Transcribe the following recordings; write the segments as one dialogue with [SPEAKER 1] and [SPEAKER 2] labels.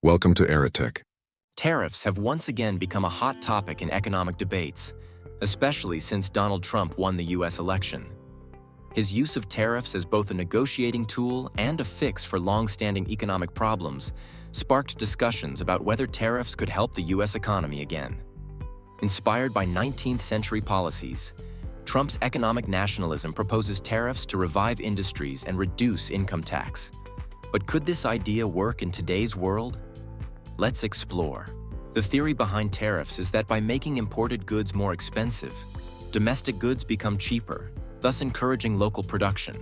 [SPEAKER 1] Welcome to Aerotech.
[SPEAKER 2] Tariffs have once again become a hot topic in economic debates, especially since Donald Trump won the U.S. election. His use of tariffs as both a negotiating tool and a fix for long-standing economic problems sparked discussions about whether tariffs could help the U.S. economy again. Inspired by 19th-century policies, Trump's economic nationalism proposes tariffs to revive industries and reduce income tax. But could this idea work in today's world? Let's explore. The theory behind tariffs is that by making imported goods more expensive, domestic goods become cheaper, thus encouraging local production.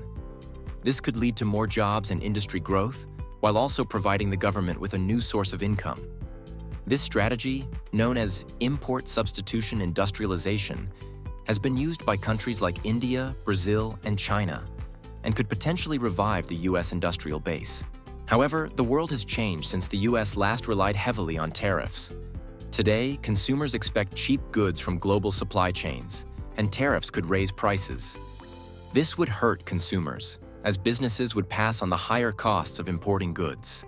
[SPEAKER 2] This could lead to more jobs and industry growth, while also providing the government with a new source of income. This strategy, known as import substitution industrialization, has been used by countries like India, Brazil, and China, and could potentially revive the U.S. industrial base. However, the world has changed since the U.S. last relied heavily on tariffs. Today, consumers expect cheap goods from global supply chains, and tariffs could raise prices. This would hurt consumers, as businesses would pass on the higher costs of importing goods.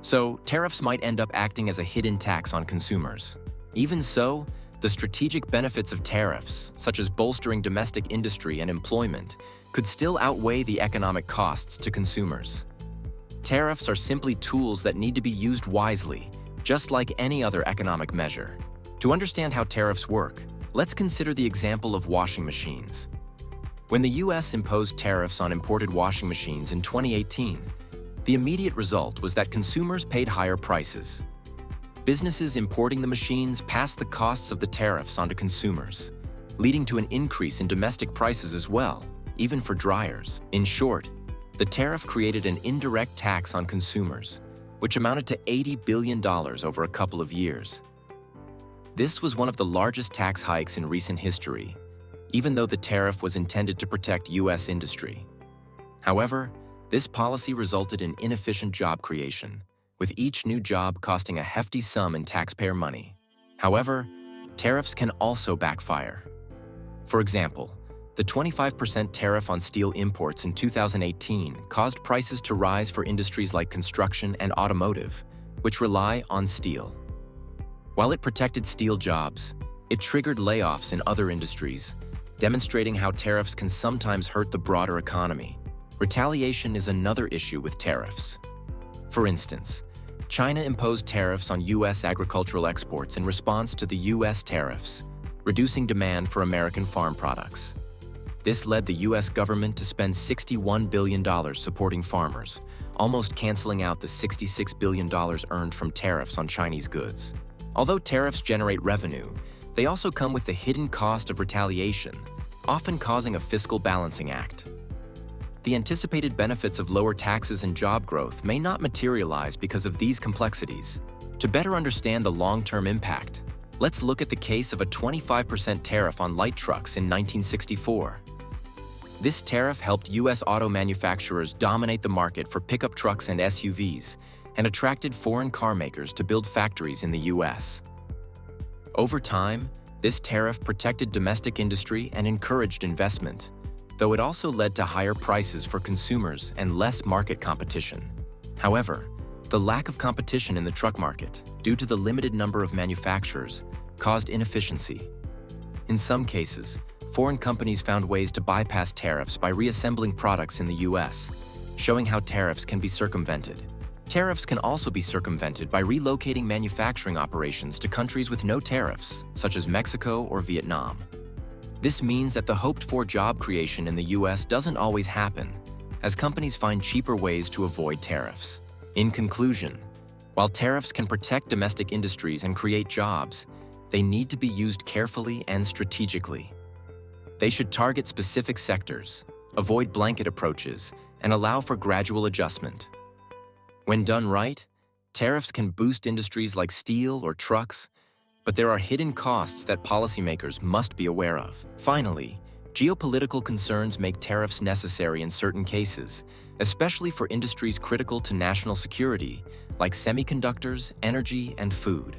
[SPEAKER 2] So, tariffs might end up acting as a hidden tax on consumers. Even so, the strategic benefits of tariffs, such as bolstering domestic industry and employment, could still outweigh the economic costs to consumers. Tariffs are simply tools that need to be used wisely, just like any other economic measure. To understand how tariffs work, let's consider the example of washing machines. When the U.S. imposed tariffs on imported washing machines in 2018, the immediate result was that consumers paid higher prices. Businesses importing the machines passed the costs of the tariffs onto consumers, leading to an increase in domestic prices as well, even for dryers. In short, the tariff created an indirect tax on consumers, which amounted to $80 billion over a couple of years. This was one of the largest tax hikes in recent history, even though the tariff was intended to protect U.S. industry. However, this policy resulted in inefficient job creation, with each new job costing a hefty sum in taxpayer money. However, tariffs can also backfire. For example, the 25% tariff on steel imports in 2018 caused prices to rise for industries like construction and automotive, which rely on steel. While it protected steel jobs, it triggered layoffs in other industries, demonstrating how tariffs can sometimes hurt the broader economy. Retaliation is another issue with tariffs. For instance, China imposed tariffs on U.S. agricultural exports in response to the U.S. tariffs, reducing demand for American farm products. This led the U.S. government to spend $61 billion supporting farmers, almost canceling out the $66 billion earned from tariffs on Chinese goods. Although tariffs generate revenue, they also come with the hidden cost of retaliation, often causing a fiscal balancing act. The anticipated benefits of lower taxes and job growth may not materialize because of these complexities. To better understand the long-term impact, let's look at the case of a 25% tariff on light trucks in 1964. This tariff helped U.S. auto manufacturers dominate the market for pickup trucks and SUVs, and attracted foreign car makers to build factories in the U.S. Over time, this tariff protected domestic industry and encouraged investment, though it also led to higher prices for consumers and less market competition. However, the lack of competition in the truck market, due to the limited number of manufacturers, caused inefficiency. In some cases, foreign companies found ways to bypass tariffs by reassembling products in the U.S., showing how tariffs can be circumvented. Tariffs can also be circumvented by relocating manufacturing operations to countries with no tariffs, such as Mexico or Vietnam. This means that the hoped-for job creation in the U.S. doesn't always happen, as companies find cheaper ways to avoid tariffs. In conclusion, while tariffs can protect domestic industries and create jobs, they need to be used carefully and strategically. They should target specific sectors, avoid blanket approaches, and allow for gradual adjustment. When done right, tariffs can boost industries like steel or trucks, but there are hidden costs that policymakers must be aware of. Finally, geopolitical concerns make tariffs necessary in certain cases, especially for industries critical to national security, like semiconductors, energy, and food.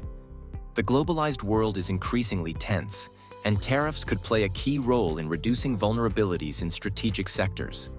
[SPEAKER 2] The globalized world is increasingly tense, and tariffs could play a key role in reducing vulnerabilities in strategic sectors.